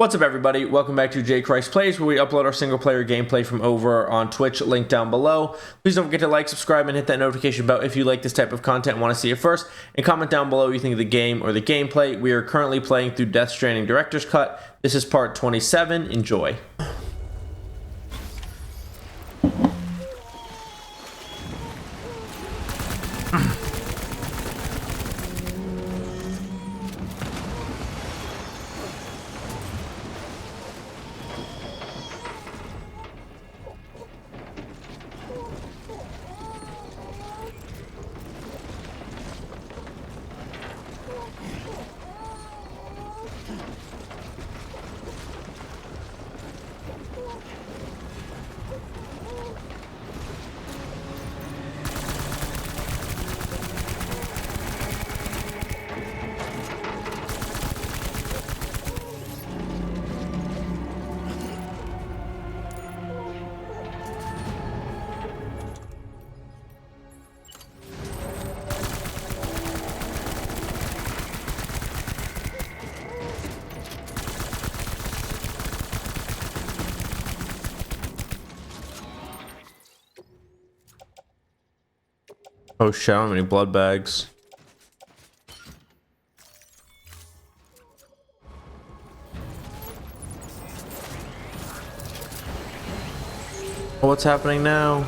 What's up, everybody? Welcome back to J Christ Plays, where we upload our single-player gameplay from over on Twitch, link down below. Please don't forget to like, subscribe, and hit that notification bell if you like this type of content and want to see it first. And comment down below what you think of the game or the gameplay. We are currently playing through Death Stranding Director's Cut. This is part 27. Enjoy. Oh shit, how many blood bags? What's happening now?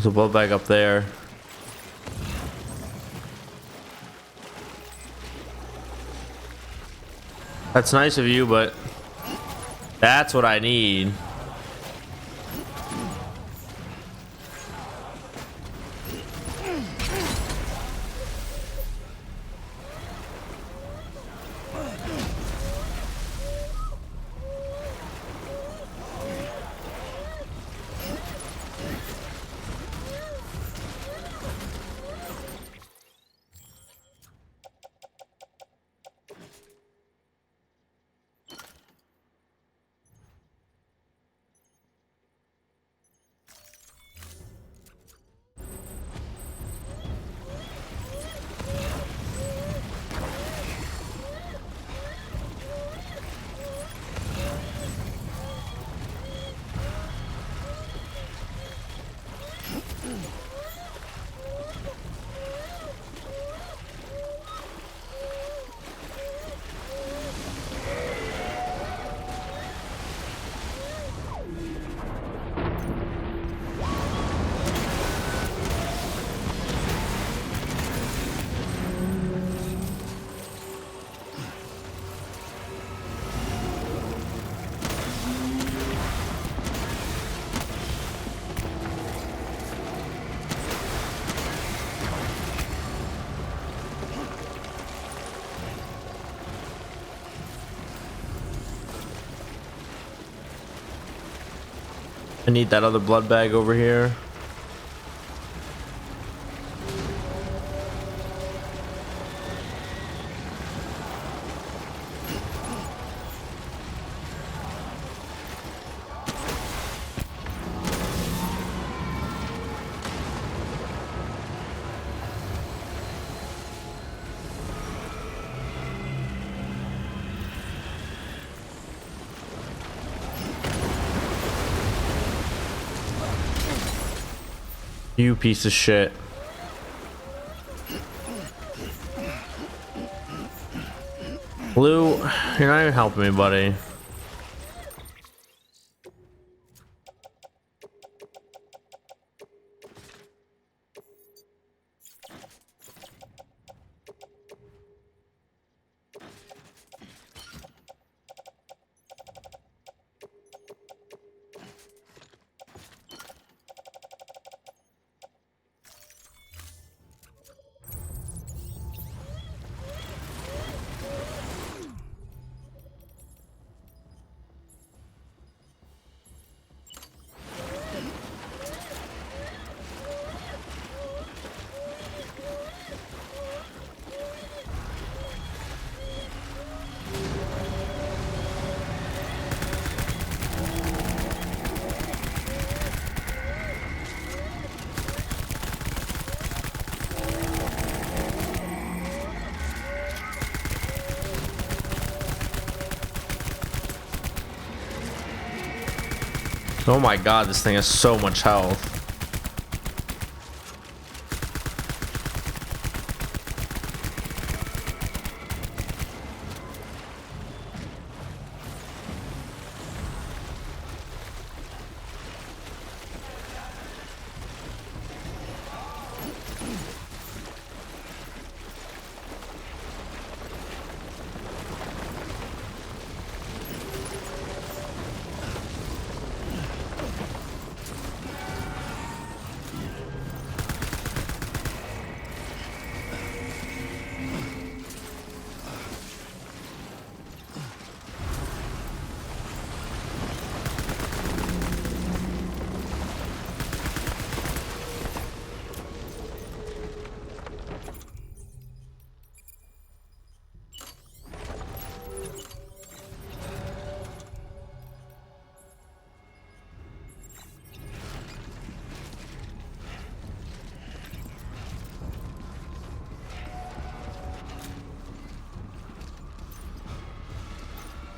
There's a blood bag up there. That's nice of you, but that's what I need. I need that other blood bag over here. You piece of shit. Blue, you're not even helping me, buddy. Oh my god, this thing has so much health.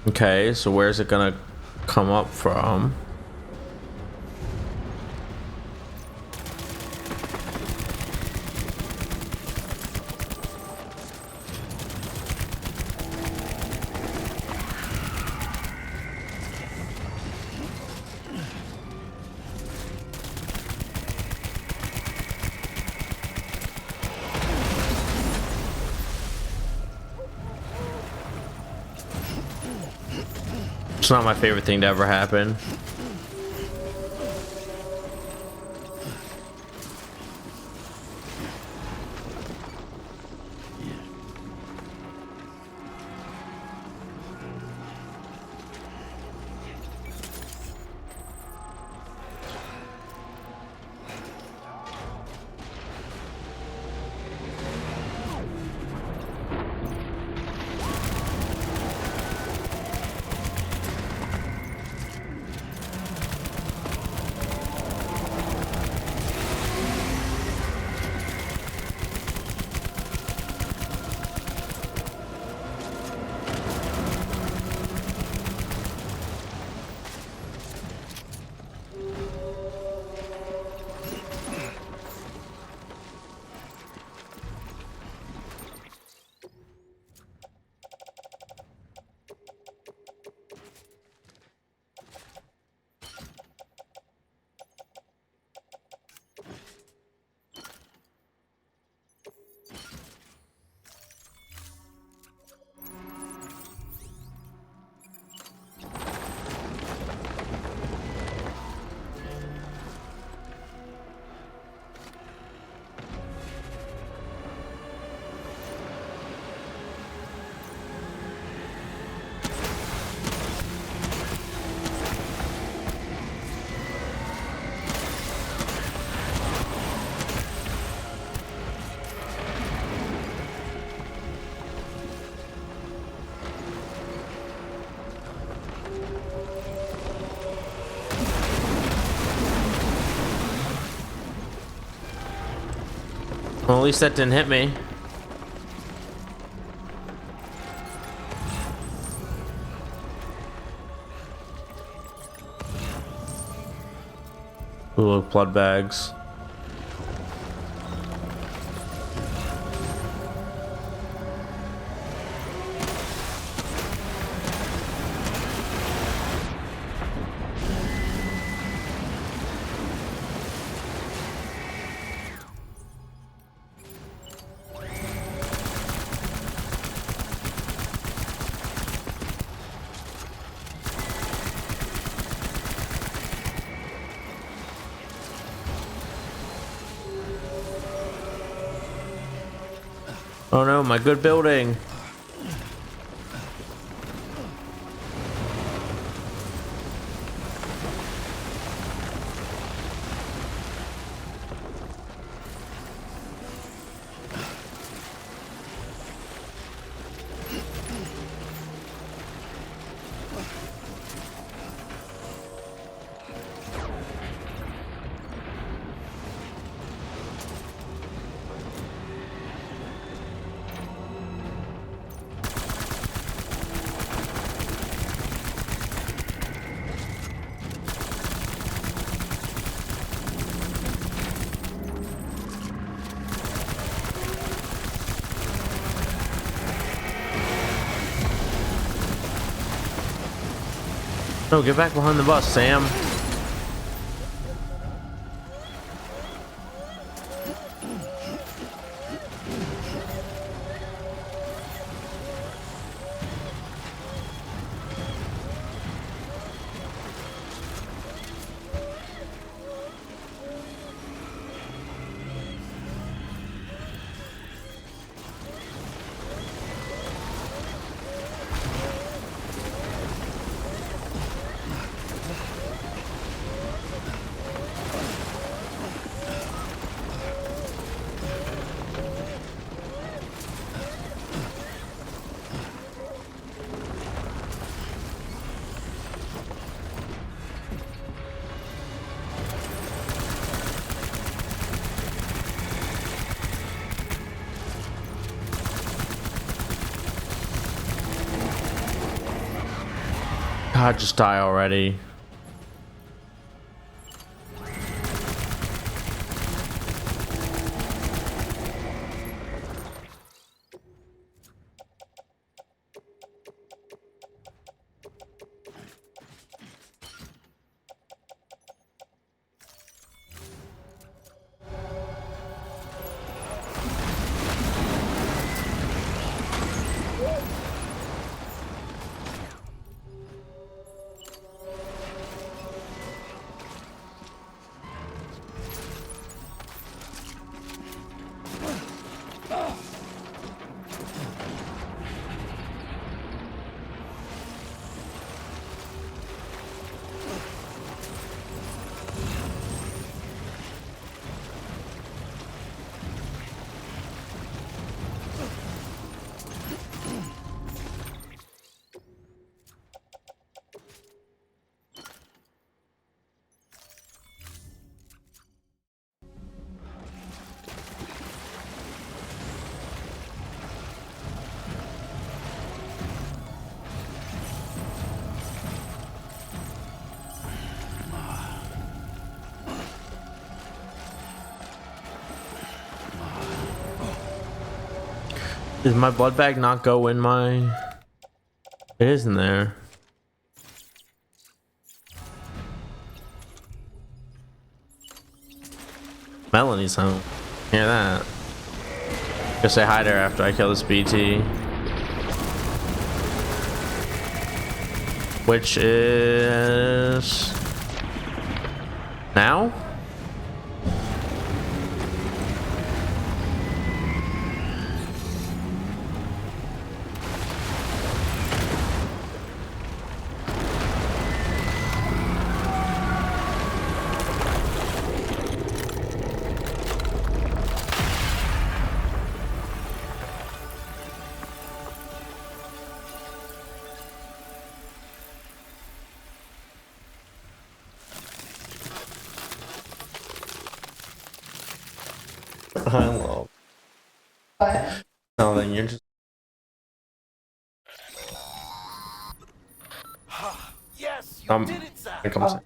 Okay, so where's it gonna come up from? It's not my favorite thing to ever happen. Well, at least that didn't hit me. Ooh, look, blood bags. Oh no, my good building. No, get back behind the bus, Sam. God, just die already. Does my blood bag not go in my... It is in there. Melanie's home. Hear that? Go say hi to her after I kill this BT. Which is... now? I love. What? No, then you're just. Yes, you did it, Zach.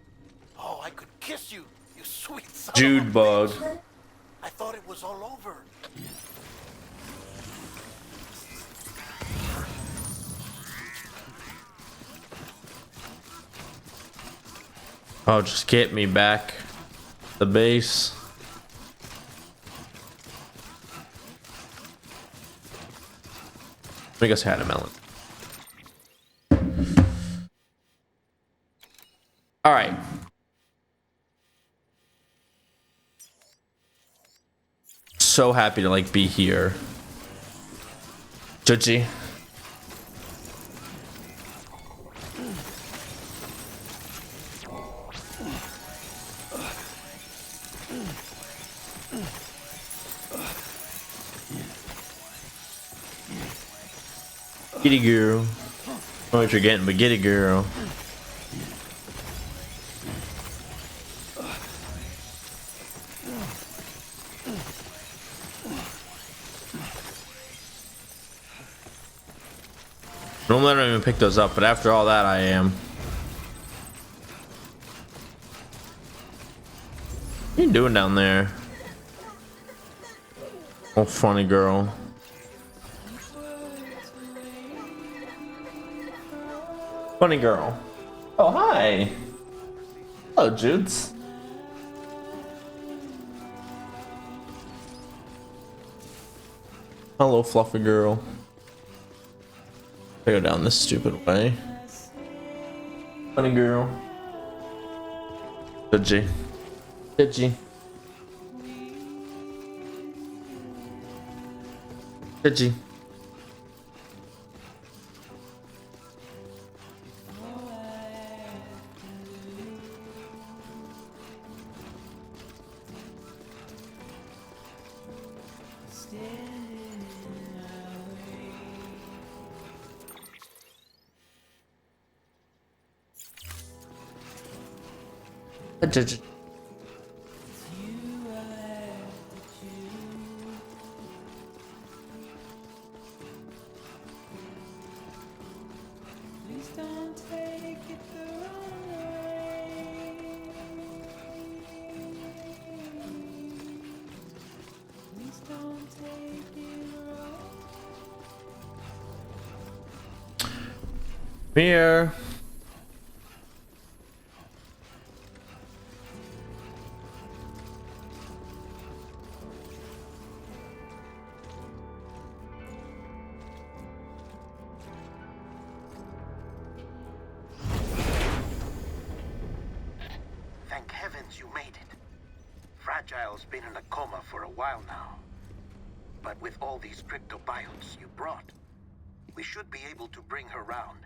Oh, I could kiss you, you sweet son Jude of a bug. bitch. I thought it was all over. Oh, just get me back. The base. Let me go say hi to Melon. All right. So happy to like be here. Judgy. Get it, girl. I don't know what you're getting, but get it, girl. Normally I don't even pick those up, but after all that I am. What are you doing down there? Oh, funny girl. Funny girl. Oh, hi. Hello, Judes. Hello, fluffy girl. I go down this stupid way. Funny girl. Did you? Here. Thank heavens you made it. Fragile's been in a coma for a while now. But with all these cryptobiotes you brought, we should be able to bring her round.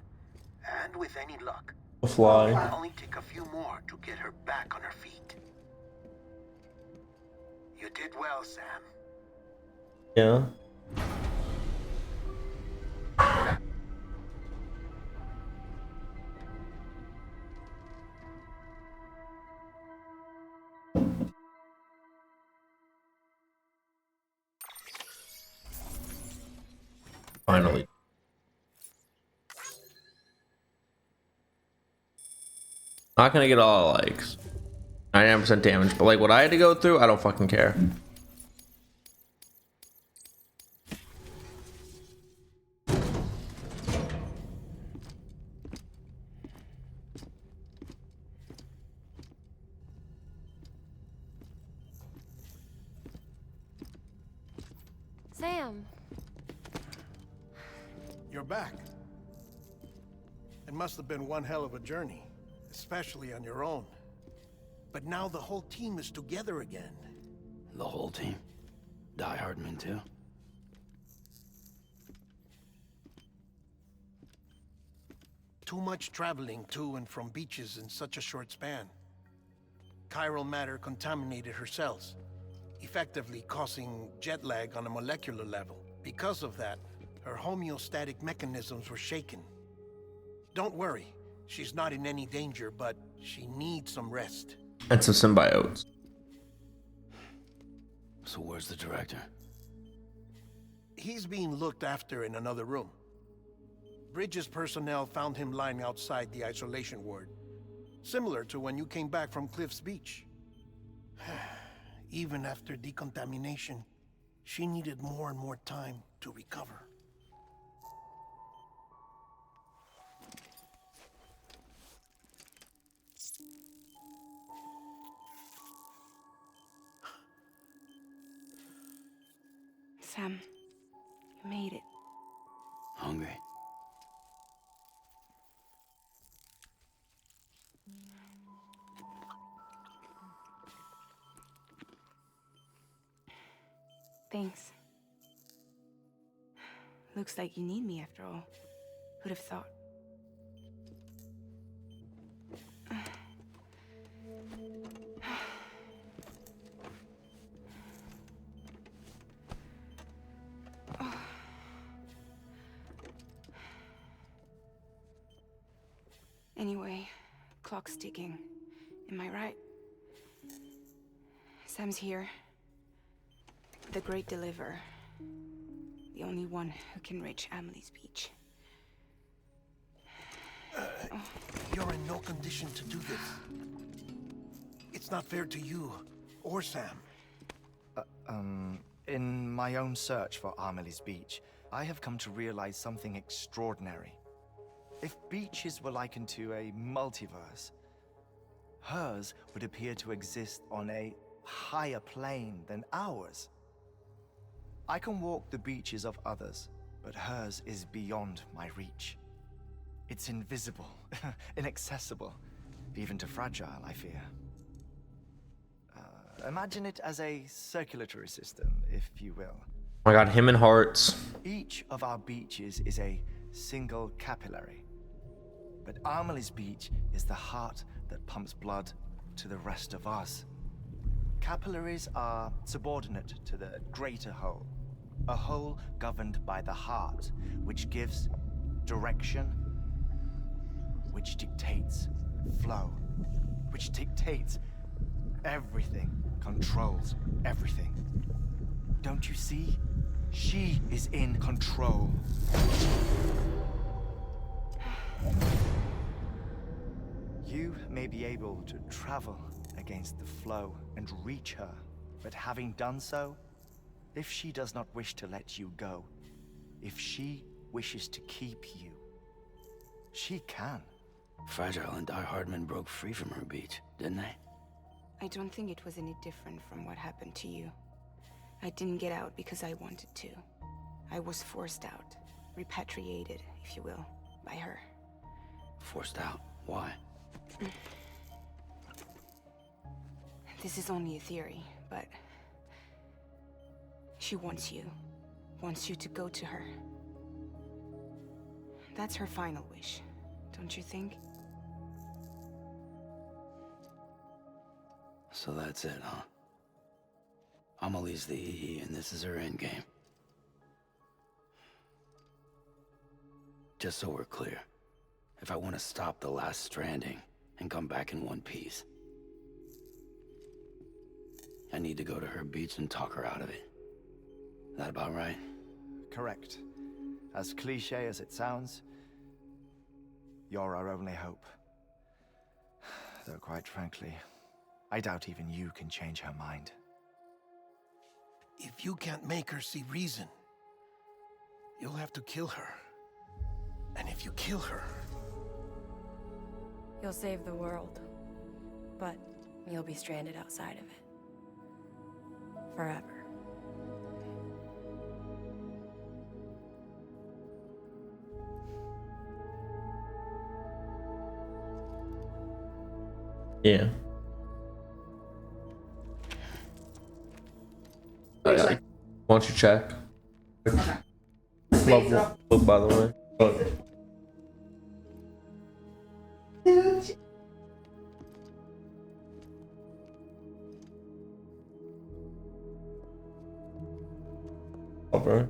And with any luck, Fly. it'll only take a few more to get her back on her feet. You did well, Sam. Yeah. Finally. Not gonna get all the likes. 99% damage, but like what I had to go through, I don't fucking care. Sam. You're back. It must have been one hell of a journey, especially on your own. But now the whole team is together again. The whole team? Die Hardman too? Too much traveling to and from beaches in such a short span. Chiral matter contaminated her cells, effectively causing jet lag on a molecular level. Because of that, her homeostatic mechanisms were shaken. Don't worry, she's not in any danger, but she needs some rest. And some symbiotes. So where's the director? He's being looked after in another room. Bridges personnel found him lying outside the isolation ward, similar to when you came back from Cliff's Beach. Even after decontamination, she needed more and more time to recover. Sam, you made it. Hungry? Thanks. Looks like you need me after all. Who'd have thought? Anyway, clock's ticking. Am I right? Sam's here. The Great Deliverer. The only one who can reach Amelie's Beach. You're in no condition to do this. It's not fair to you or Sam. In my own search for Amelie's Beach, I have come to realize something extraordinary. If beaches were likened to a multiverse, hers would appear to exist on a higher plane than ours. I can walk the beaches of others, but hers is beyond my reach. It's invisible, inaccessible, even to Fragile, I fear. Imagine it as a circulatory system, if you will. Oh my god, him and Hearts. Each of our beaches is a single capillary. But Amelie's Beach is the heart that pumps blood to the rest of us. Capillaries are subordinate to the greater whole. A whole governed by the heart, which gives direction, which dictates flow, which dictates everything, controls everything. Don't you see? She is in control. You may be able to travel against the flow and reach her, but having done so, if she does not wish to let you go, if she wishes to keep you, she can. Fragile and Die Hardman broke free from her beach, didn't they? I don't think it was any different from what happened to you. I didn't get out because I wanted to. I was forced out, repatriated, if you will, by her. Forced out? Why? This is only a theory, but she wants you to go to her. That's her final wish, don't you think? So that's it, huh? Amelie's the EE, and this is her endgame. Just so we're clear, if I want to stop the last Stranding and come back in one piece, I need to go to her beach and talk her out of it. That about right? Correct. As cliche as it sounds, you're our only hope. Though quite frankly, I doubt even you can change her mind. If you can't make her see reason, you'll have to kill her. And if you kill her... You'll save the world, but you'll be stranded outside of it. Forever. Yeah. Why don't you check? Love book, by the way. Oh, bro.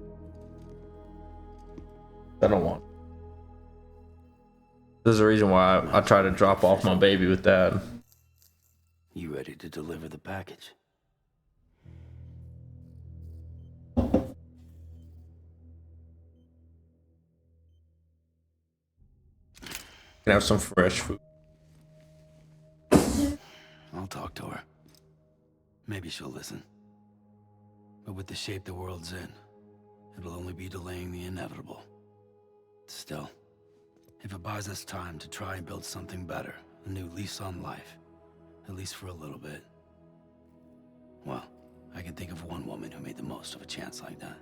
I don't want. There's a reason why I try to drop off my baby with Dad. You ready to deliver the package? Can have some fresh food. I'll talk to her. Maybe she'll listen. But with the shape the world's in, it'll only be delaying the inevitable. Still, if it buys us time to try and build something better, a new lease on life, at least for a little bit, well, I can think of one woman who made the most of a chance like that.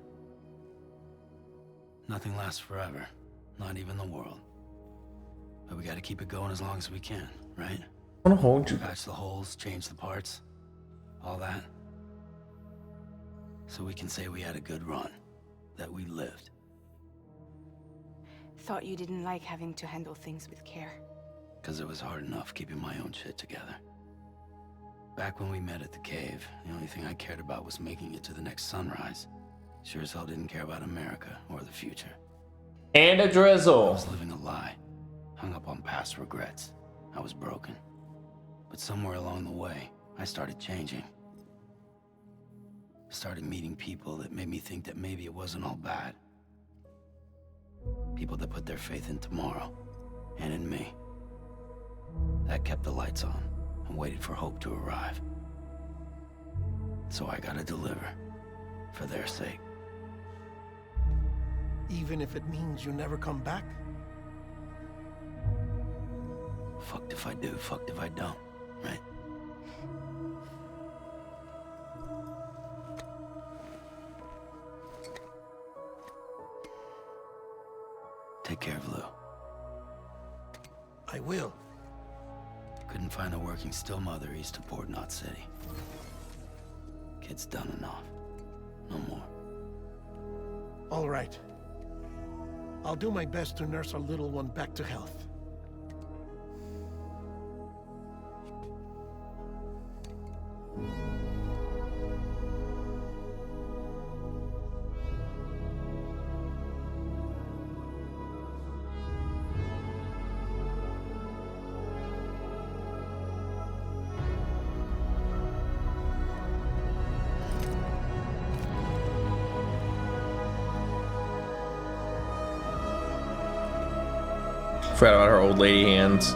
Nothing lasts forever, not even the world. But we gotta keep it going as long as we can, right? I want to hold you. Patch the holes, change the parts, all that. So we can say we had a good run, that we lived. thought you didn't like having to handle things with care. Because it was hard enough keeping my own shit together. Back when we met at the cave, the only thing I cared about was making it to the next sunrise. Sure as hell didn't care about America or the future. And a I drizzle. was living a lie, hung up on past regrets. I was broken. But somewhere along the way, I started changing. Started meeting people that made me think that maybe it wasn't all bad. People that put their faith in tomorrow, and in me. That kept the lights on, and waited for hope to arrive. So I gotta deliver, for their sake. Even if it means you never come back? Fucked if I do, fucked if I don't, right? Take care of Lou. I will. Couldn't find a working still mother east of Port Knot City. Kid's done enough. No more. All right. I'll do my best to nurse our little one back to health. Forgot about her old lady hands.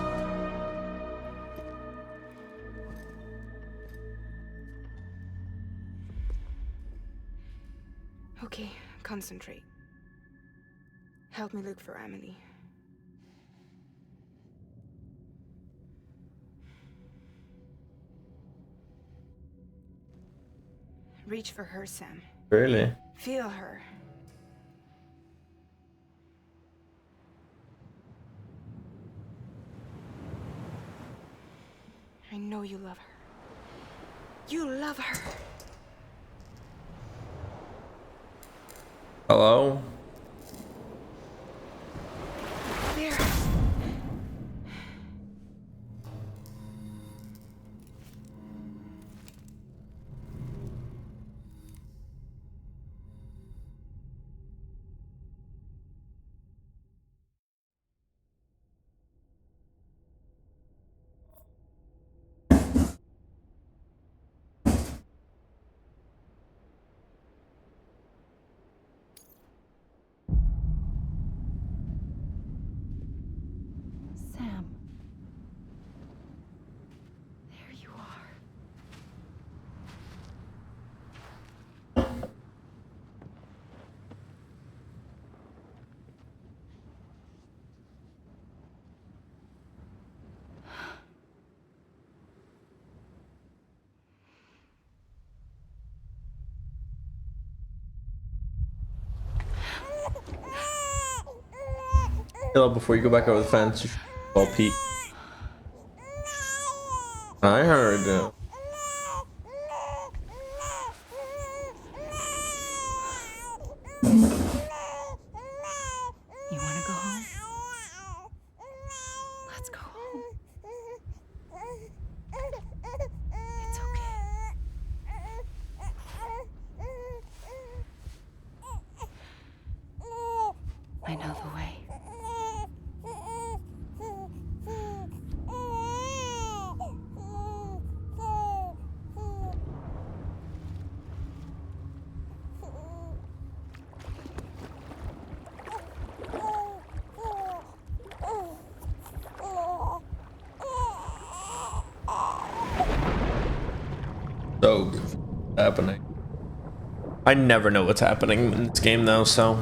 Okay, concentrate. Help me look for Emily. Reach for her, Sam. Really? Feel her. I know you love her. You love her. Hello? There. Sam. There you are. Hello, before you go back over the fence, you should call Pete. I heard. You want to go home? Let's go home. It's okay. I know the way. So good. Happening. I never know what's happening in this game though, so.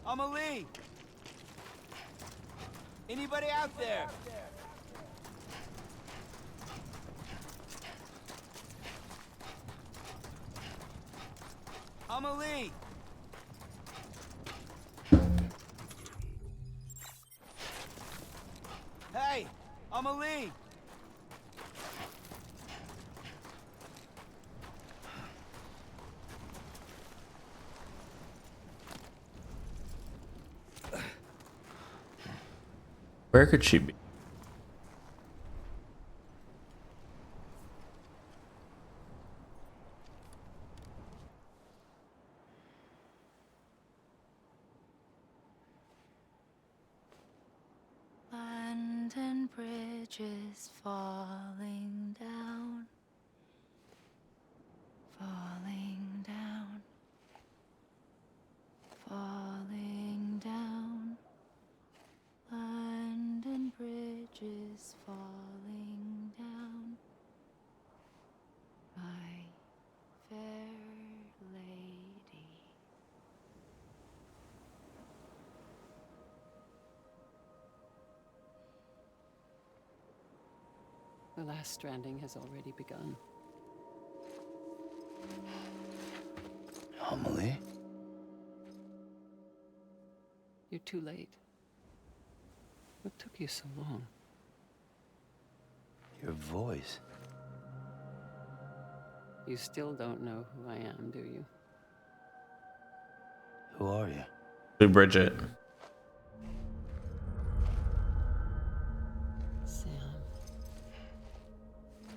Amelie! Anybody out there? Amelie! Hey! Amelie! Where could she be? London Bridge is falling down, falling down, falling down. London Bridge is falling down, my fair lady. The last stranding has already begun. Amelie? You're too late. What took you so long? Your voice. You still don't know who I am, do you? Who are you? Bridget. Sam.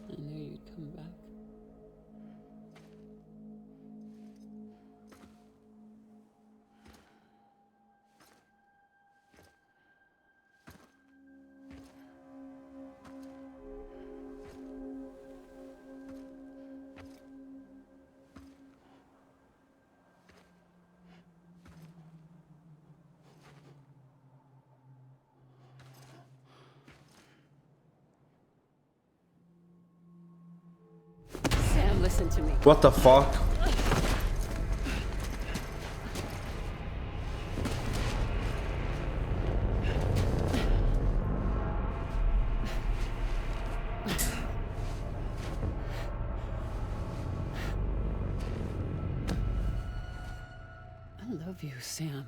I knew you'd come back. Sam, listen to me. What the fuck? I love you, Sam.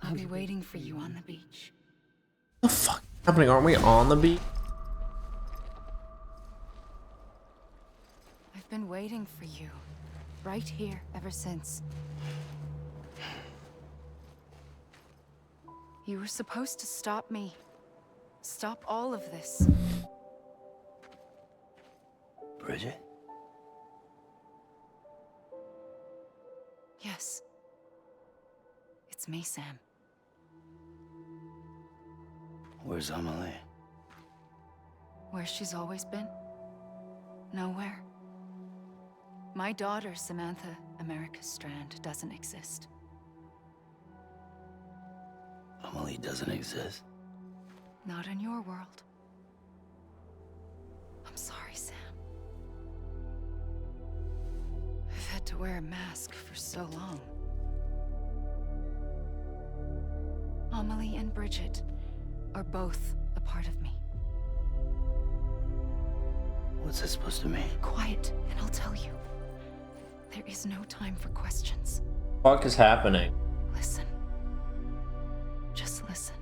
I'll be waiting for you on the beach. What the fuck is happening? Aren't we on the beach? I've been waiting for you, right here, ever since. You were supposed to stop me. Stop all of this. Bridget? Yes. It's me, Sam. Where's Amelie? Where she's always been? Nowhere. My daughter, Samantha America Strand, doesn't exist. Amelie doesn't exist. Not in your world. I'm sorry, Sam. I've had to wear a mask for so long. Amelie and Bridget are both a part of me. What's this supposed to mean? Quiet, and I'll tell you. There is no time for questions. What is happening? Listen. Just listen.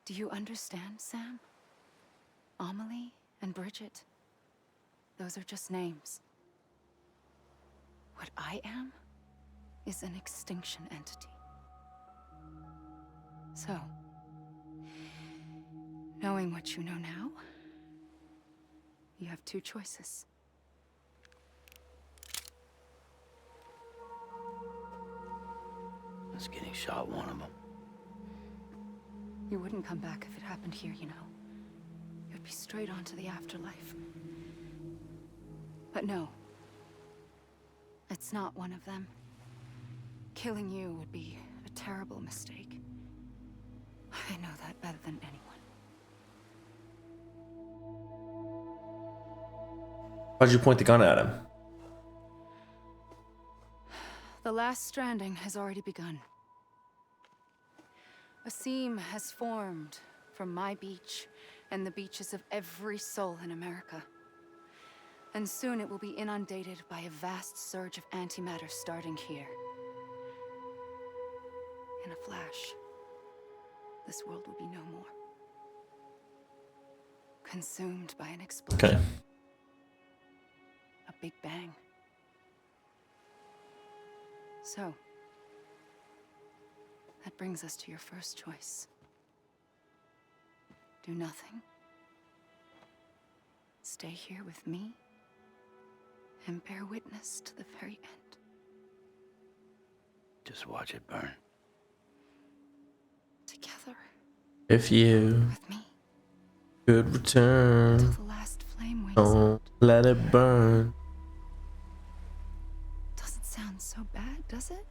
Do you understand, Sam? Amelie and Bridget, those are just names. What I am is an extinction entity. So, knowing what you know now, you have two choices. I was getting shot, one of them. You wouldn't come back if it happened here, you know. straight onto the afterlife. But no. It's not one of them. Killing you would be a terrible mistake. I know that better than anyone. Why'd you point the gun at him? The last stranding has already begun. A seam has formed from my beach and the beaches of every soul in America. And soon it will be inundated by a vast surge of antimatter starting here. In a flash, this world will be no more. Consumed by an explosion. Okay. A big bang. So, that brings us to your first choice. Do nothing. Stay here with me and bear witness to the very end. Just watch it burn. Together. If you With me. could return, Till the last flame wakes don't up. let it burn. Doesn't sound so bad, does it?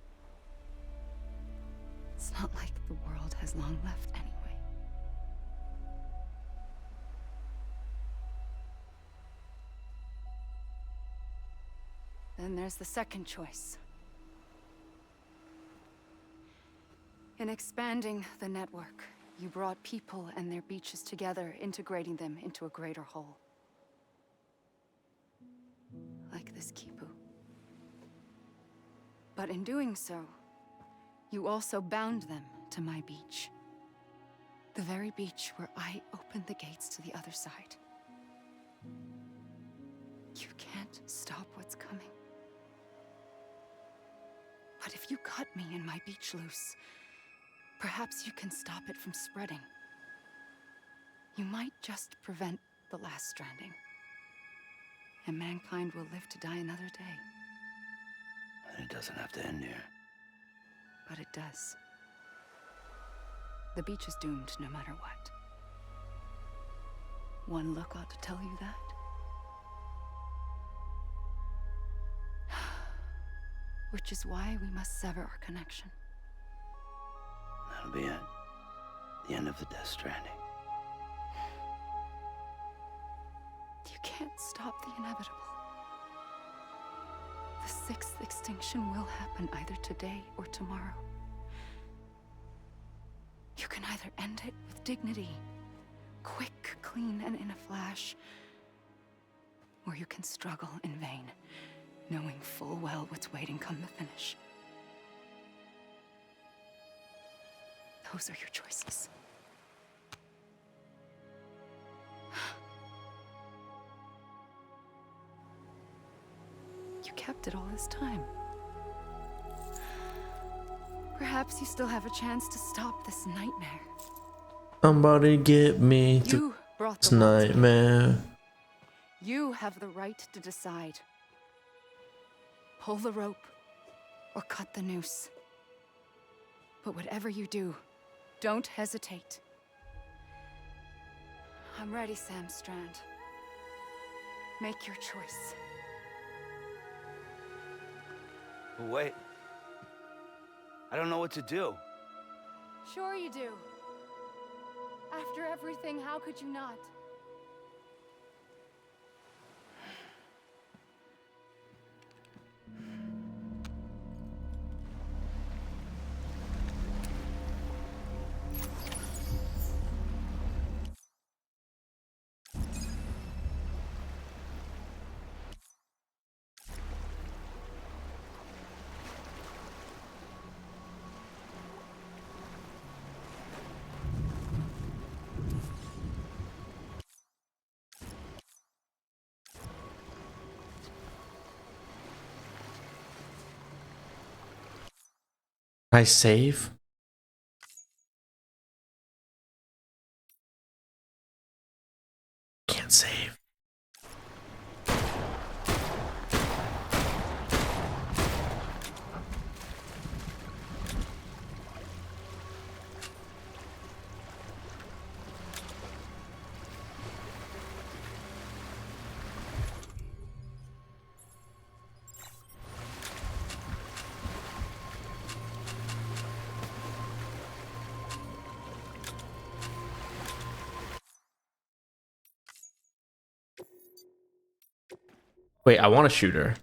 It's not like the world has long left anyway. Then there's the second choice. In expanding the network, you brought people and their beaches together, integrating them into a greater whole. Like this Kipu. But in doing so, you also bound them to my beach. The very beach where I opened the gates to the other side. You can't stop what's coming. But if you cut me and my beach loose, perhaps you can stop it from spreading. You might just prevent the last stranding. And mankind will live to die another day. And it doesn't have to end here. But it does. The beach is doomed no matter what. One look ought to tell you that. Which is why we must sever our connection. That'll be it. The end of the Death Stranding. You can't stop the inevitable. The sixth extinction will happen either today or tomorrow. You can either end it with dignity, quick, clean, and in a flash, or you can struggle in vain, knowing full well what's waiting come the finish. Those are your choices. You kept it all this time. Perhaps you still have a chance to stop this nightmare. Somebody get me through You brought this the world together. nightmare. You have the right to decide. Pull the rope or cut the noose. But whatever you do, don't hesitate. I'm ready, Sam Strand. Make your choice. But wait. I don't know what to do. Sure you do. After everything, how could you not? I save? Can't save. Wait, I want to shoot her.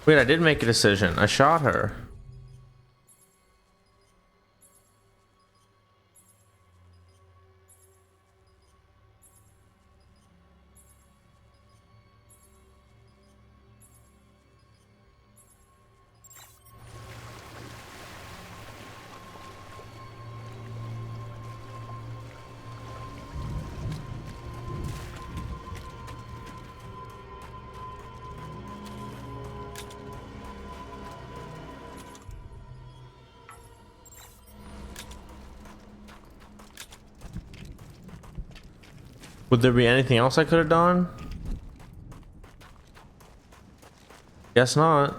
Wait, I did make a decision. I shot her. Would there be anything else I could have done? Guess not.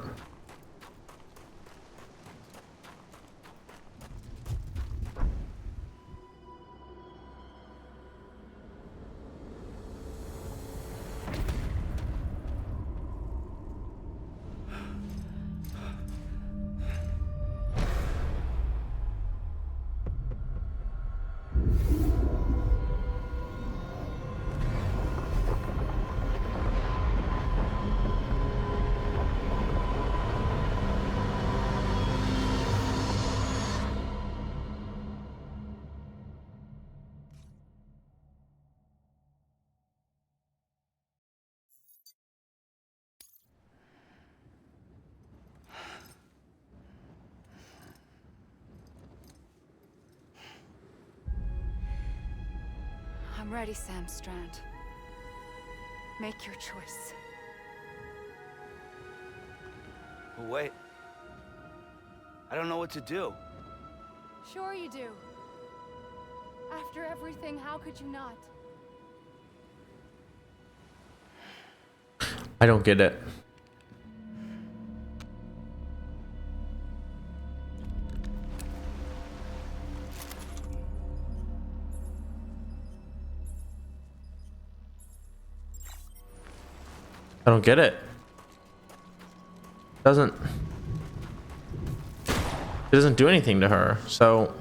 I'm ready, Sam Strand. Make your choice. Well, wait. I don't know what to do. Sure you do. After everything, how could you not? I don't get it. I don't get it. It doesn't do anything to her. So,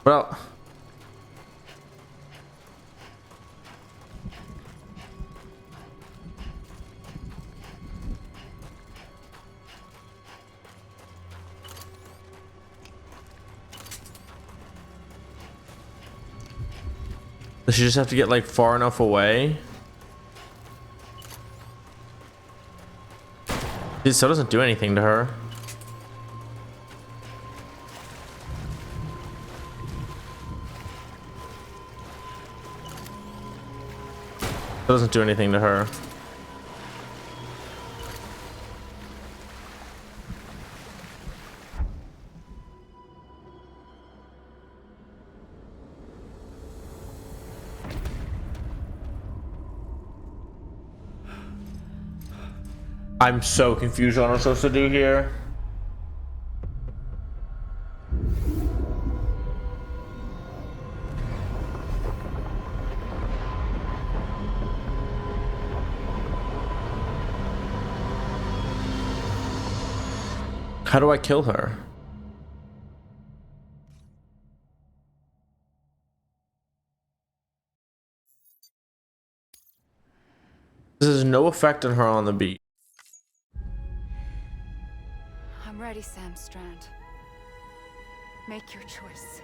well, does she just have to get like far enough away? It still doesn't do anything to her. It doesn't do anything to her. I'm so confused on what I'm supposed to do here. How do I kill her? This has no effect on her on the beat. I'm ready, Sam Strand. Make your choice.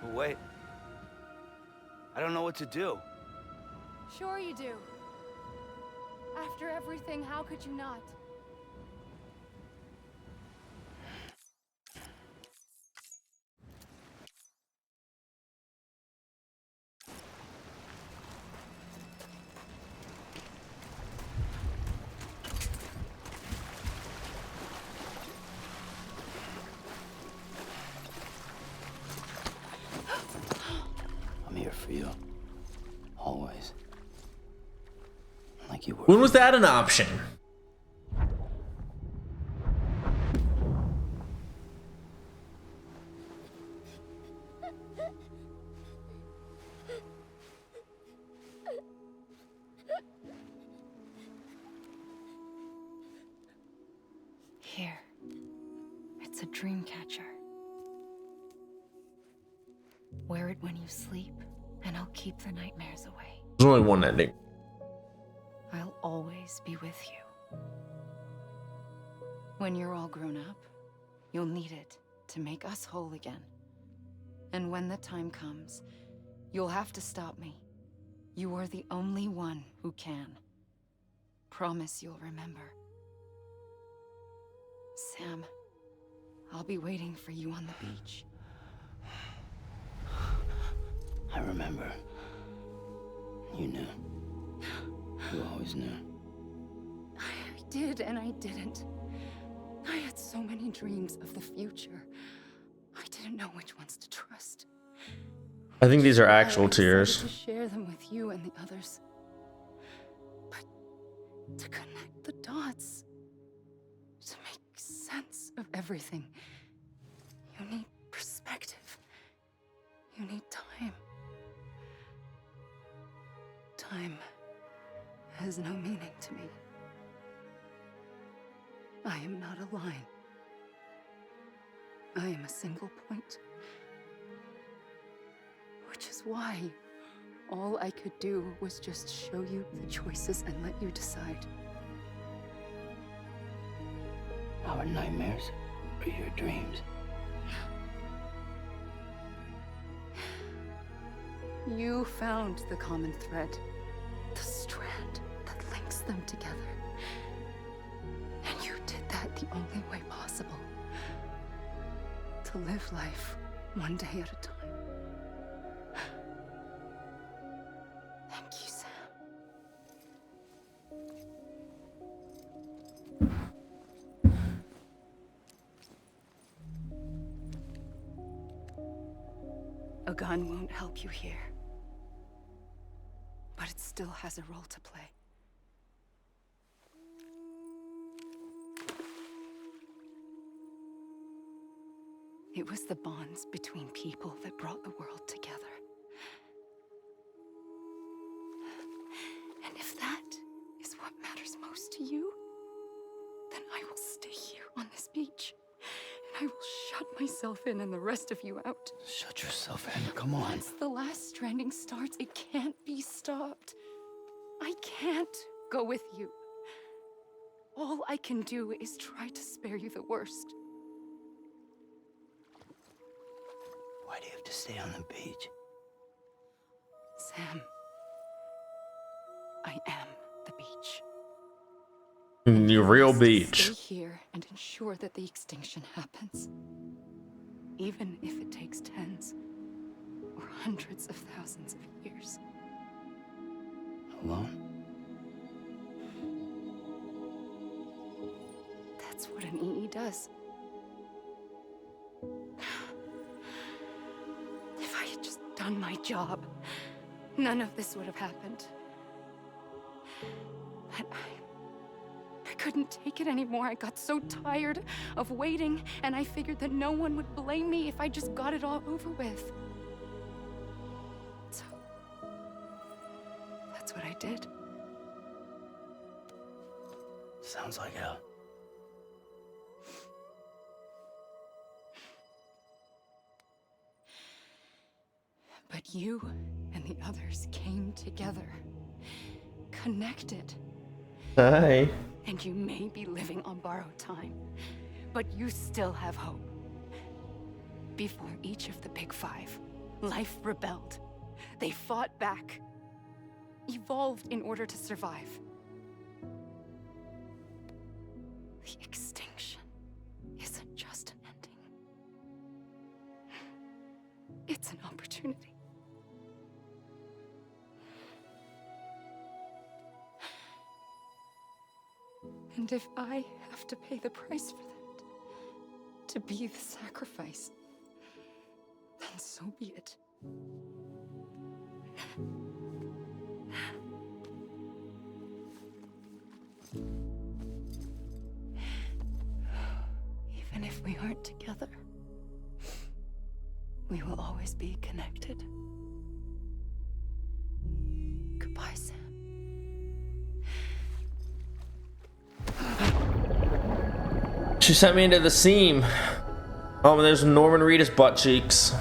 Well, wait. I don't know what to do. Sure you do. After everything, how could you not? I'm here for you. Always. Like you were. When was that an option? Here. It's a dream catcher. Wear it when you sleep, and I'll keep the nightmares away. There's only one ending. I'll always be with you. When you're all grown up, you'll need it to make us whole again. And when the time comes, you'll have to stop me. You are the only one who can. Promise you'll remember. Sam, I'll be waiting for you on the beach. I remember. You knew. You always knew. I did and I didn't. I had so many dreams of the future. I didn't know which ones to trust. I think these are actual I decided tears. to share them with you and the others. But to connect the dots, to make sense of everything, you need perspective. You need time. Time has no meaning to me. I am not a line. I am a single point. Which is why all I could do was just show you the choices and let you decide. Our nightmares are your dreams. You found the common thread, the strand that links them together. And you did that the only way possible. To live life one day at a time. Thank you, Sam. A gun won't help you here. But it still has a role to play. It was the bonds between people that brought the world together. And if that is what matters most to you, then I will stay here on this beach. And I will shut myself in and the rest of you out. Shut yourself in, come on. Once the last stranding starts, it can't be stopped. I can't go with you. All I can do is try to spare you the worst. Why do you have to stay on the beach? Sam, I am the beach. The real Stay beach. here and ensure that the extinction happens. Even if it takes tens or hundreds of thousands of years. Alone? That's what an EE does. If I had just done my job, none of this would have happened. But I couldn't take it anymore. I got so tired of waiting, and I figured that no one would blame me if I just got it all over with. So, that's what I did. Sounds like hell. But you and the others came together, connected. Hi. And you may be living on borrowed time, but you still have hope. Before each of the Big Five, life rebelled. They fought back, evolved in order to survive. The extinction isn't just an ending. It's an opportunity. And if I have to pay the price for that, to be the sacrifice, then so be it. Even if we aren't together, We will always be connected. Goodbye, Sam. She sent me into the seam. Oh, and there's Norman Reedus butt cheeks.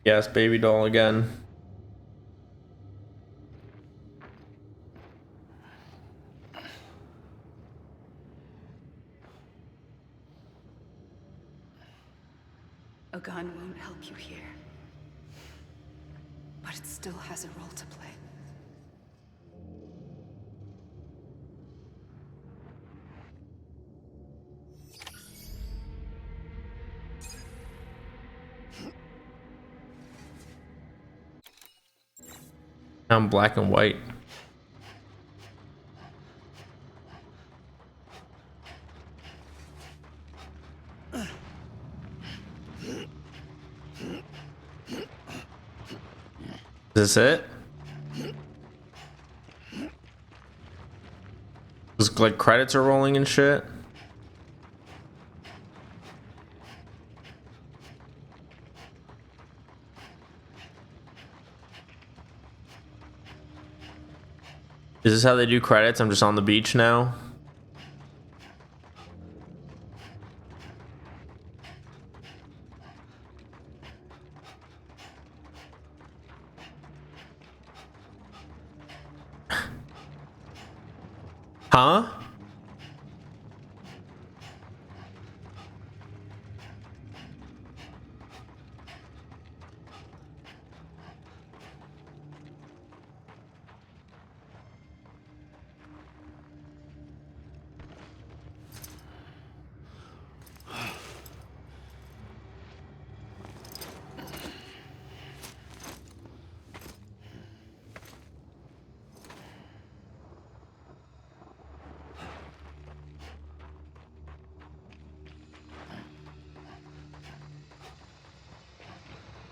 Yes, baby doll again. A gun won't help you here. But it still has a role to play. I'm black and white. Is this it? Looks like credits are rolling and shit. Is this how they do credits? I'm just on the beach now. Huh?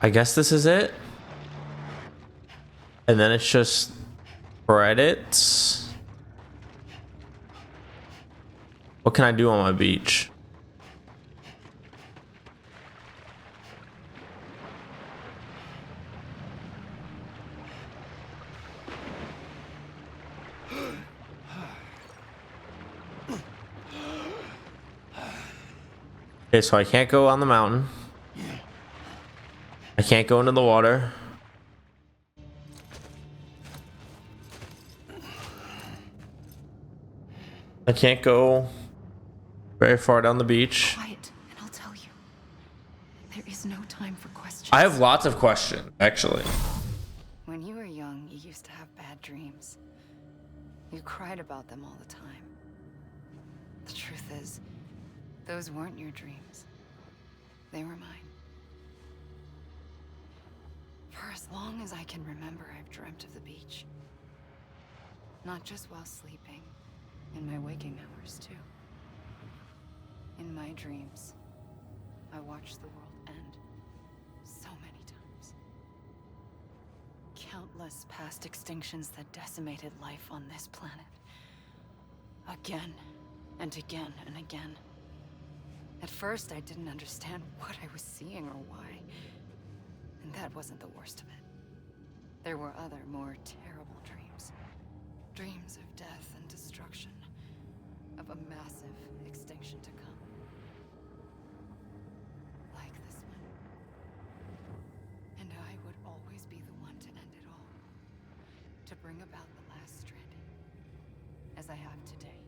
I guess this is it. And then it's just credits. What can I do on my beach? Okay, so I can't go on the mountain. I can't go into the water. I can't go very far down the beach. Quiet, and I'll tell you. There is no time for questions. I have lots of questions, actually. When you were young, you used to have bad dreams. You cried about them all the time. The truth is, those weren't your dreams. They were mine. For as long as I can remember, I've dreamt of the beach. Not just while sleeping, in my waking hours too. In my dreams, I watched the world end so many times. Countless past extinctions that decimated life on this planet. Again and again and again. At first, I didn't understand what I was seeing or why. And that wasn't the worst of it. There were other, more terrible dreams. Dreams of death and destruction. Of a massive extinction to come. Like this one. And I would always be the one to end it all. To bring about the last stranding. As I have today.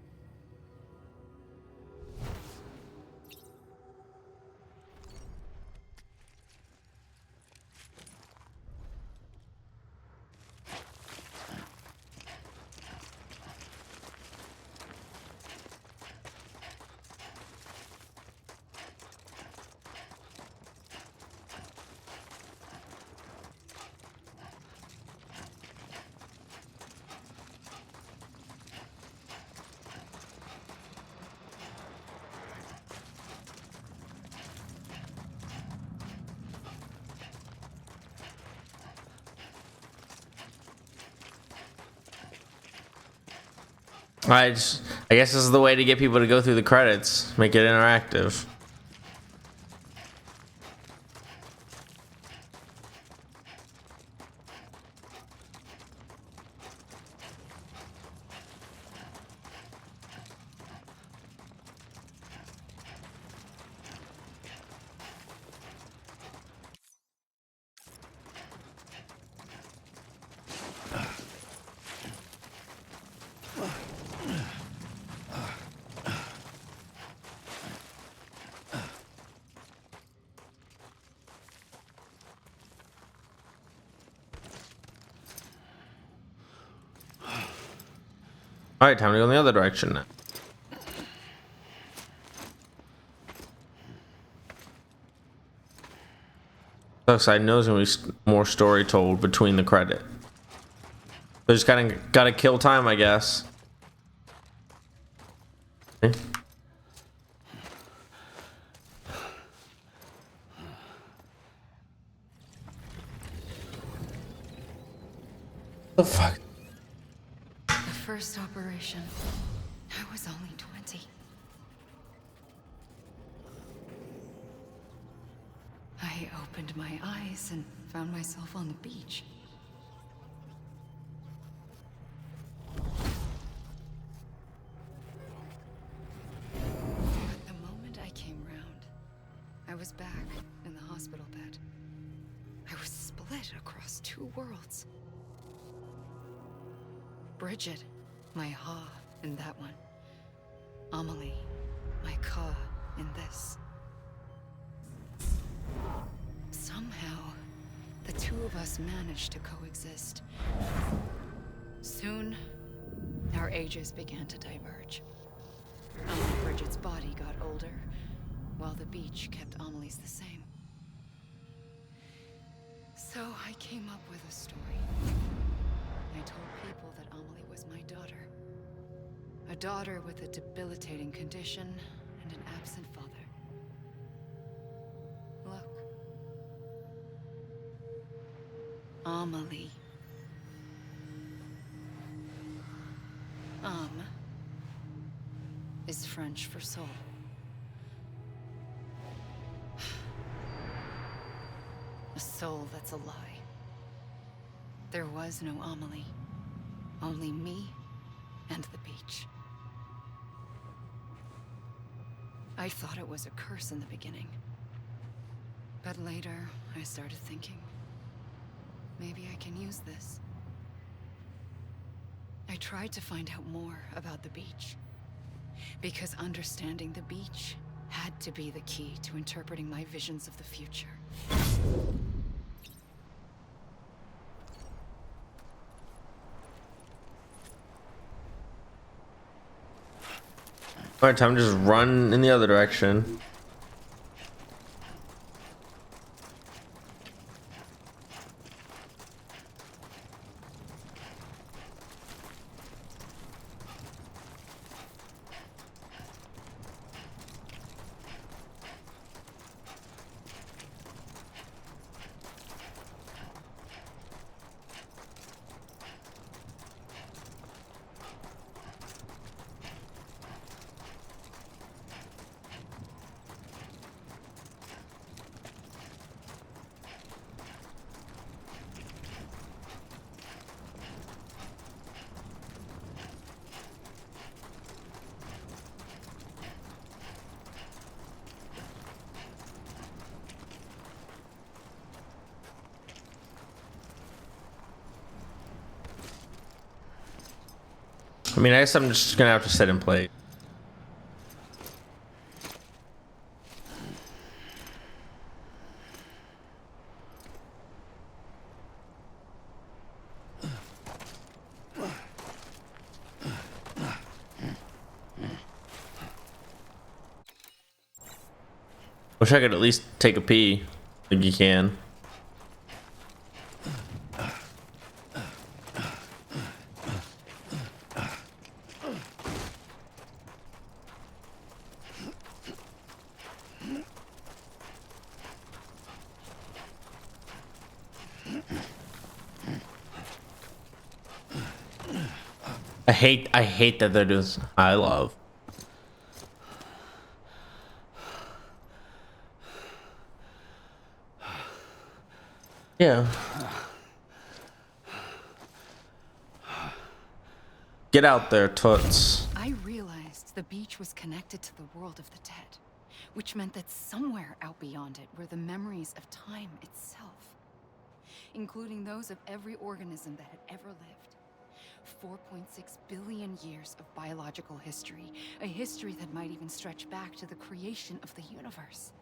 I guess this is the way to get people to go through the credits. Make it interactive. All right, time to go in the other direction now. So I know there's gonna be more story told between the credit. So just kind of gotta kill time, I guess. Okay. The fuck? The first operation, I was only 20. I opened my eyes and found myself on the beach. But the moment I came round, I was back in the hospital bed. I was split across two worlds. Bridget, my Ha in that one. Amelie, my Ka in this. Somehow, the two of us managed to coexist. Soon, our ages began to diverge. Bridget's body got older, while the beach kept Amelie's the same. So I came up with a story. I told people that Amelie was my daughter. A daughter with a debilitating condition and an absent father. Look. Amelie. Is French for soul. A soul that's a lie. There was no Amelie. Only me and the beach. I thought it was a curse in the beginning. But later, I started thinking, maybe I can use this. I tried to find out more about the beach. Because understanding the beach had to be the key to interpreting my visions of the future. Alright, time to just run in the other direction. I mean, I guess I'm just gonna have to sit and play. Wish I could at least take a pee. I think you can. I hate that they're doing this. I love. Yeah. Get out there, toots. I realized the beach was connected to the world of the dead, which meant that somewhere out beyond it were the memories of time itself, including those of every organism that had ever lived. 4.6 billion years of biological history, a history that might even stretch back to the creation of the universe.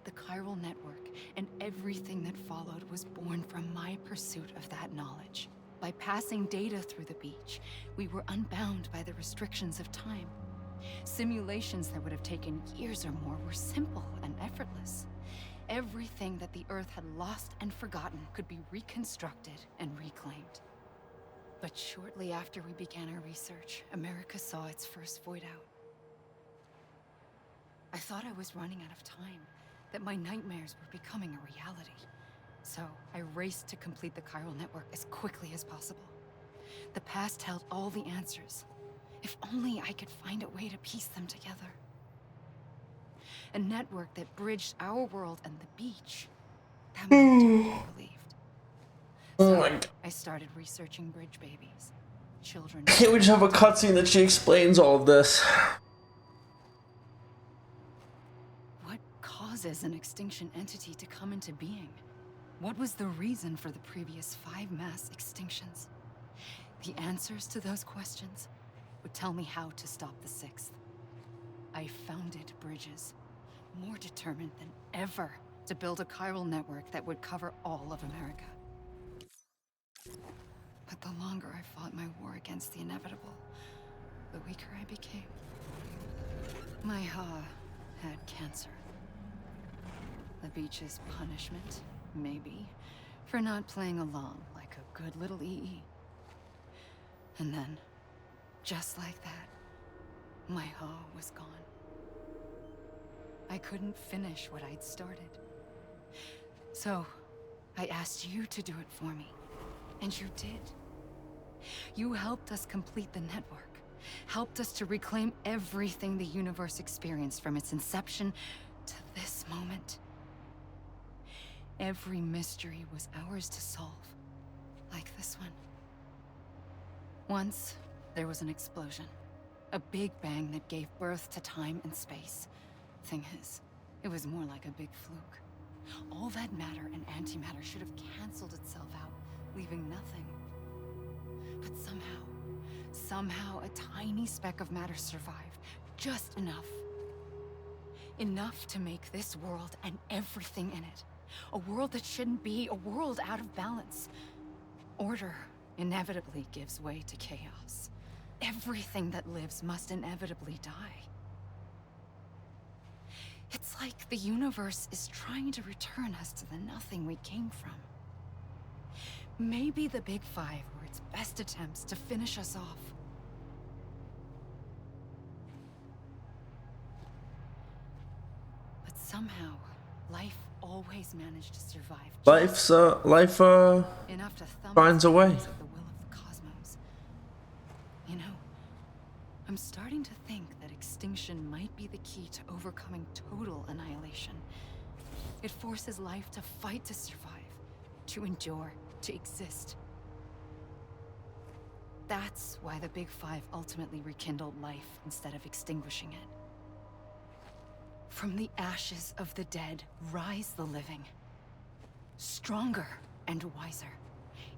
The chiral network and everything that followed was born from my pursuit of that knowledge. By passing data through the beach, we were unbound by the restrictions of time. Simulations that would have taken years or more were simple and effortless. Everything that the Earth had lost and forgotten could be reconstructed and reclaimed. But shortly after we began our research, America saw its first void out. I thought I was running out of time, that my nightmares were becoming a reality. So I raced to complete the chiral network as quickly as possible. The past held all the answers. If only I could find a way to piece them together. A network that bridged our world and the beach. That might do what I believed. Oh So my God. I started researching bridge babies. Children. Can't we just have a cutscene that she explains all of this? What causes an extinction entity to come into being? What was the reason for the previous 5 mass extinctions? The answers to those questions would tell me how to stop the 6th. I founded bridges, more determined than ever to build a chiral network that would cover all of America. But the longer I fought my war against the inevitable, the weaker I became. My Ha had cancer. The beach's punishment, maybe, for not playing along like a good little EE. And then, just like that, my Ha was gone. I couldn't finish what I'd started. So, I asked you to do it for me. And you did. You helped us complete the network. Helped us to reclaim everything the universe experienced from its inception to this moment. Every mystery was ours to solve. Like this one. Once, there was an explosion. A big bang that gave birth to time and space. Thing is, it was more like a big fluke. All that matter and antimatter should have canceled itself out, leaving nothing. But somehow a tiny speck of matter survived. Just enough. Enough to make this world and everything in it. A world that shouldn't be, a world out of balance. Order inevitably gives way to chaos. Everything that lives must inevitably die. It's like the universe is trying to return us to the nothing we came from. Maybe the Big Five were its best attempts to finish us off. But somehow, life always managed to survive. Life Enough to thumb finds a way. its of the will of the cosmos. You know, I'm starting to think that extinction might be the key to overcoming total annihilation. It forces life to fight to survive, to endure, to exist. That's why the Big Five ultimately rekindled life instead of extinguishing it. From the ashes of the dead rise the living. Stronger and wiser.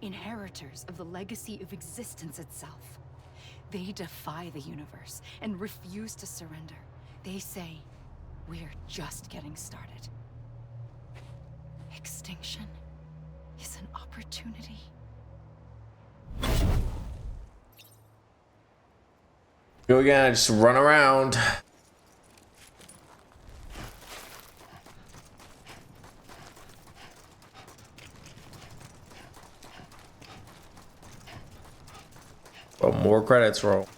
Inheritors of the legacy of existence itself. They defy the universe and refuse to surrender. They say, we're just getting started. Extinction is an opportunity. Go again, just run around. Oh, more credits roll.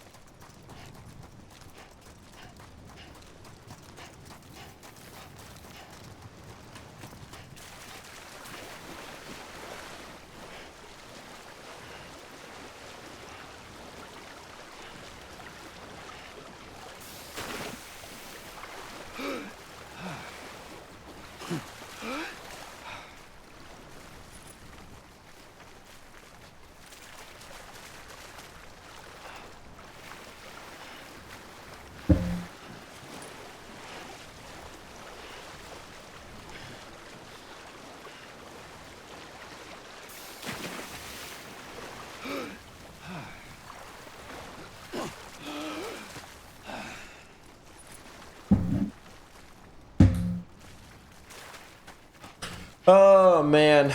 Oh man.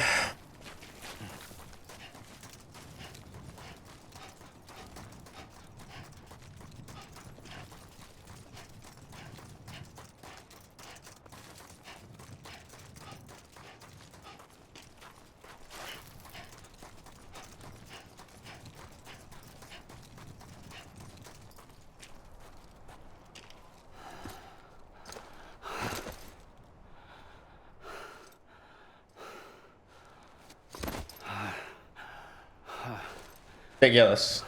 Ridiculous.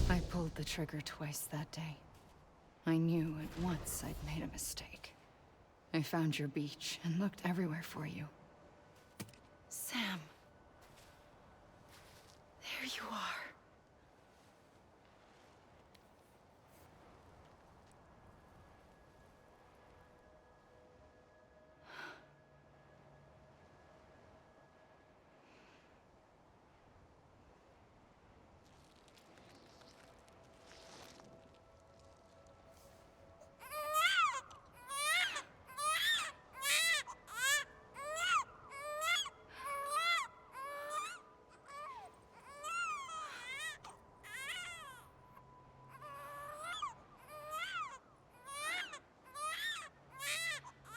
I pulled the trigger twice that day. I knew at once I'd made a mistake. I found your beach and looked everywhere for you. Sam. There you are.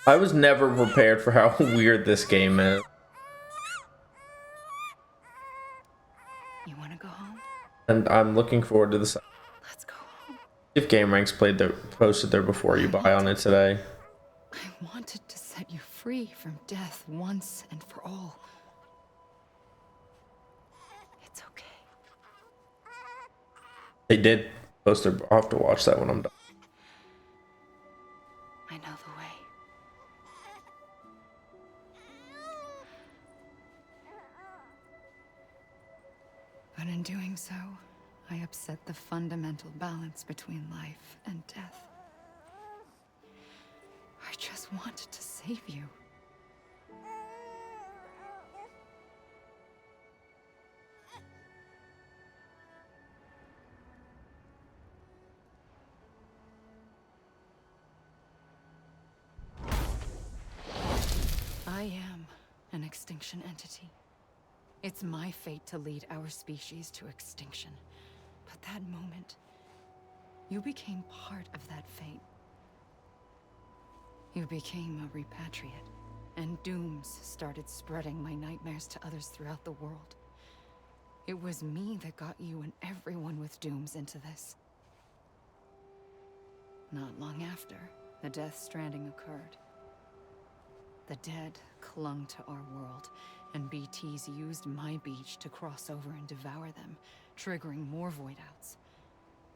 I was never prepared for how weird this game is. You want to go home? And I'm looking forward to this. Let's go home. If Game Ranks posted there before you buy on it today. I wanted to set you free from death once and for all. It's okay. They did post their. I'll have to watch that when I'm done. I know the way. But in doing so, I upset the fundamental balance between life and death. I just wanted to save you. I am an extinction entity. It's my fate to lead our species to extinction. But that moment, you became part of that fate. You became a repatriate, and dooms started spreading my nightmares to others throughout the world. It was me that got you and everyone with dooms into this. Not long after, the Death Stranding occurred. The dead clung to our world, and BTs used my beach to cross over and devour them, triggering more void outs.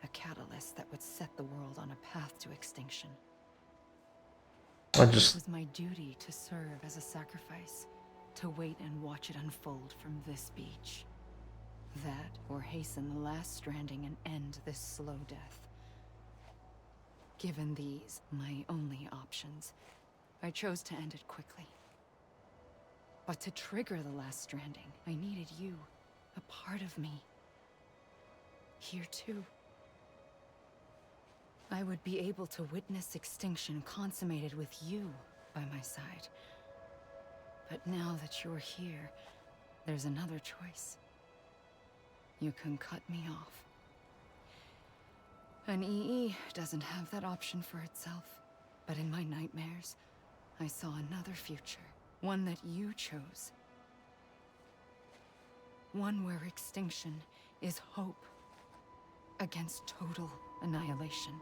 A catalyst that would set the world on a path to extinction. It was my duty to serve as a sacrifice, to wait and watch it unfold from this beach. That, or hasten the last stranding and end this slow death. Given these, my only options, I chose to end it quickly. But to trigger the last stranding, I needed you, a part of me. Here too. I would be able to witness extinction consummated with you by my side. But now that you're here, there's another choice. You can cut me off. An EE doesn't have that option for itself. But in my nightmares, I saw another future. One that you chose. One where extinction is hope against total annihilation.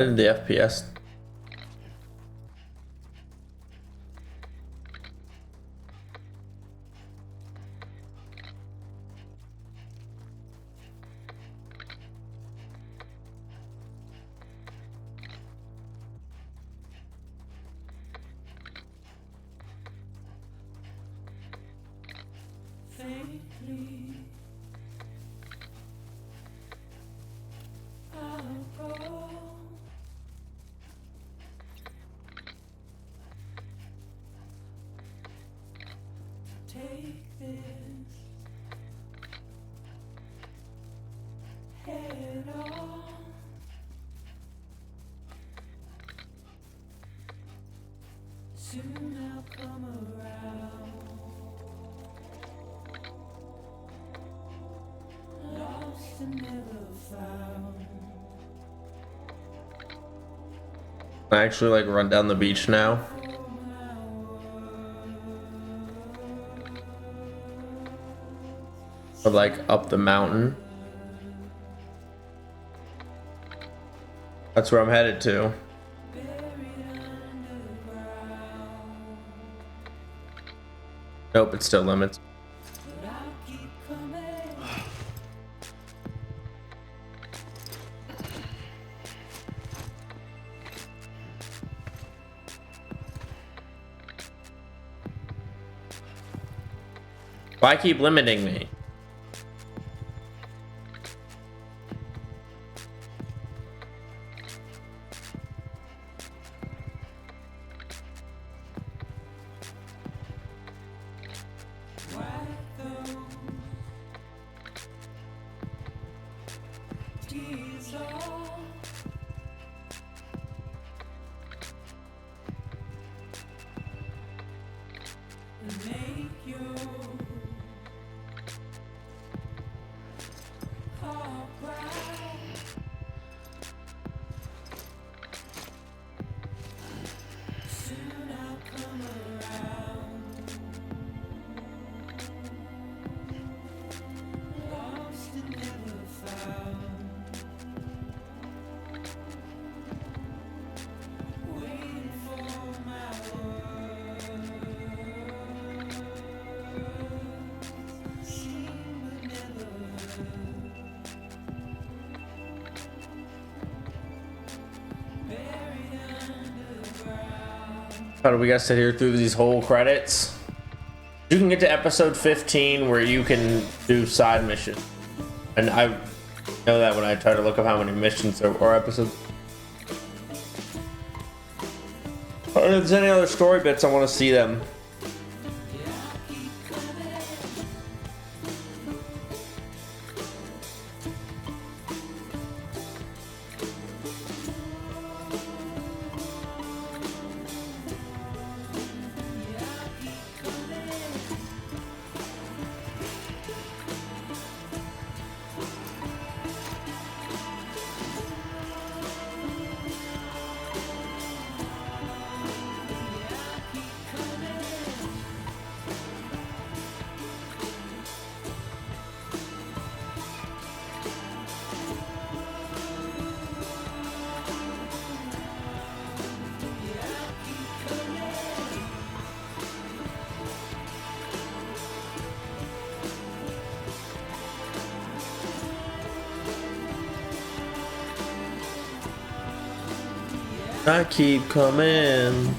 And the FPS. I actually like run down the beach now. Or like up the mountain. That's where I'm headed to. Nope, it still limits. Why keep limiting me? How do we gotta sit here through these whole credits? You can get to episode 15 where you can do side missions. And I know that when I try to look up how many missions there are episodes. Or if there's any other story bits, I want to see them. I keep coming.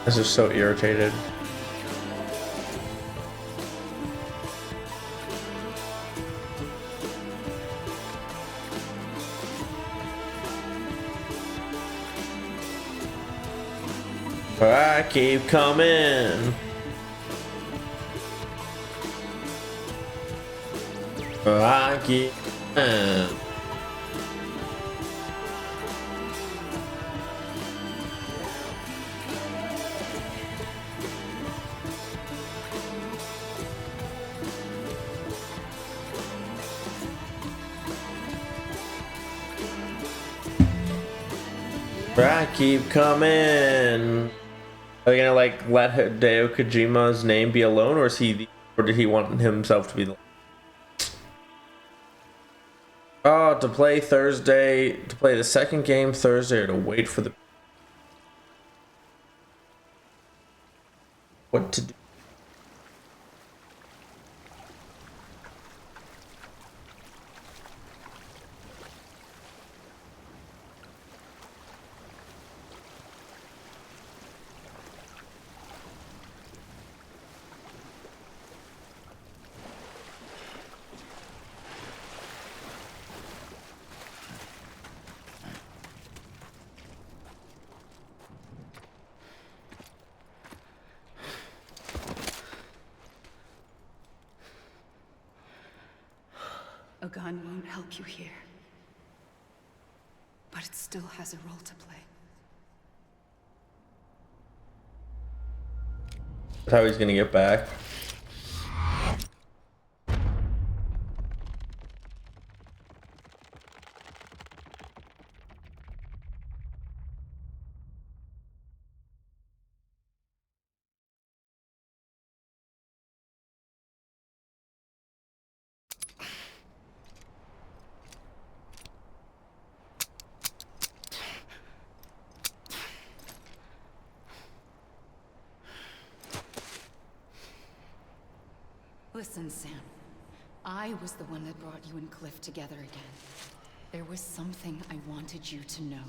This is so irritated. I keep coming. I keep coming. I keep coming. Are they gonna like let Hideo Kojima's name be alone, or is he, or did he want himself to be the? Oh, to play Thursday, to play the second game Thursday, or to wait for the what to do. A gun won't help you here. But it still has a role to play. That's how he's gonna get back. Listen, Sam. I was the one that brought you and Cliff together again. There was something I wanted you to know.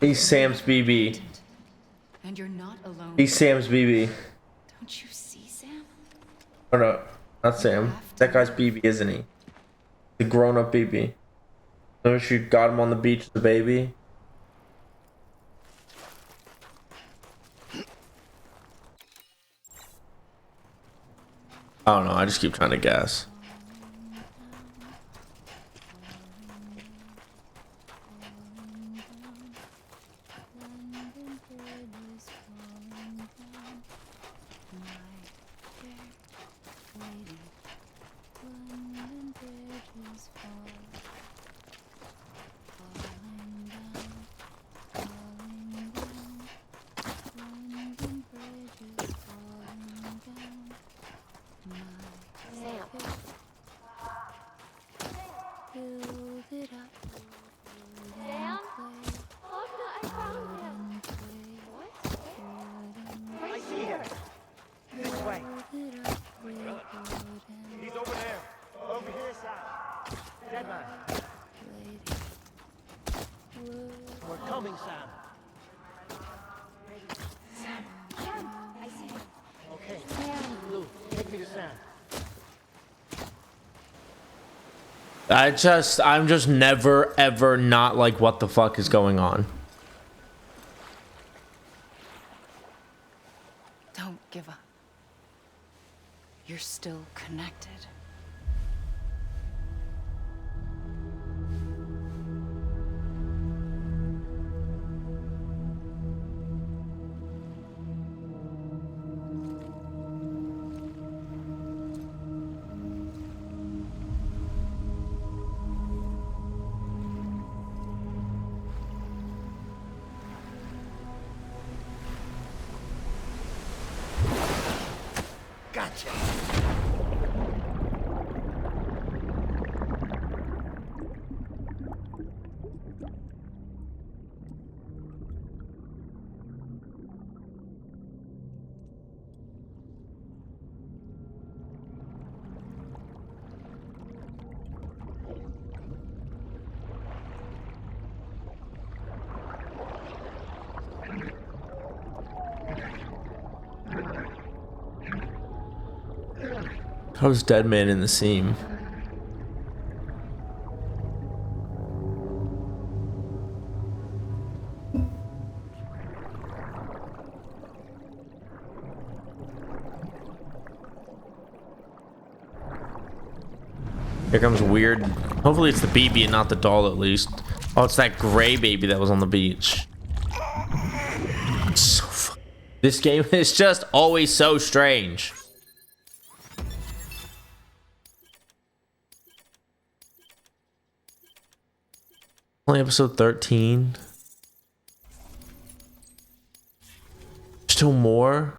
He's Sam's BB. And you're not alone. He's Sam's BB. Don't you see, Sam? Oh no, not Sam. That guy's BB, isn't he? The grown-up BB. Remember she got him on the beach as a baby? I don't know, I just keep trying to guess. I'm just never ever not like what the fuck is going on. Don't give up. You're still connected. Gotcha. How's Dead Man in the seam? Here comes weird. Hopefully it's the BB and not the doll at least. Oh, it's that gray baby that was on the beach. This game is just always so strange. Only episode 13. Still more?